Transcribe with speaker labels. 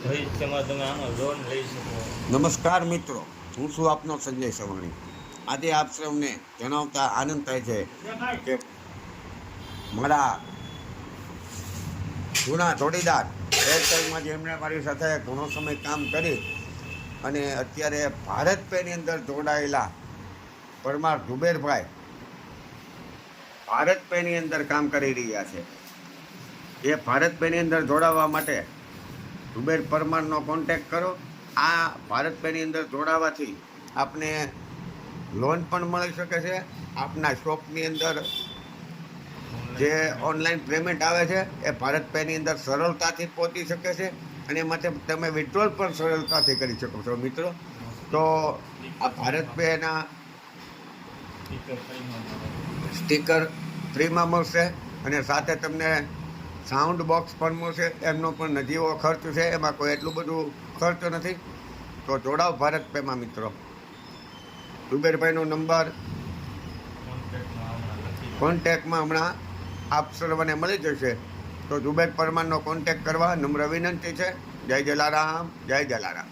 Speaker 1: ભવિષ્યમાં તમે આનો લોન લઈ શકો.
Speaker 2: નમસ્કાર મિત્રો, હું છું આપનો સંજય સવાણી. આજે આપ સૌને જણાવતા આનંદ થાય છે કે મારા જૂના જોડીદાર એરટેલમાં જેમણે મારી સાથે ઘણો સમય કામ કરી અને અત્યારે ભારત પેની અંદર જોડાયેલા પરમાર ઝુબેરભાઈ ભારત પેની અંદર કામ કરી રહ્યા છે. એ ભારત પેની અંદર જોડાવા માટે ઝુબેર પરમારનો કોન્ટેક કરો. આ ભારત પેની અંદર જોડાવાથી આપને લોન પણ મળી શકે છે. આપના શોપની અંદર જે ઓનલાઈન પેમેન્ટ આવે છે એ ભારત પેની અંદર સરળતાથી પહોંચી શકે છે અને એમાંથી તમે વિડ્રોલ પણ સરળતાથી કરી શકો છો. મિત્રો, તો આ ભારત પેના સ્ટીકર ફ્રીમાં મળશે અને સાથે તમને સાઉન્ડ બોક્સ પણ મળશે. એમનો પણ નજીવો ખર્ચ છે, એમાં કોઈ એટલું બધું ખર્ચ નથી. તો જોડાવ ભારત પેમાં મિત્રો. ઝુબેરભાઈનો નંબર કોન્ટેક્ટમાં હમણાં આપ સર્વને મળી જશે. તો ઝુબેર પરમારનો કોન્ટેક્ટ કરવા નમ્ર વિનંતી છે. જય જલારામ, જય જલારામ.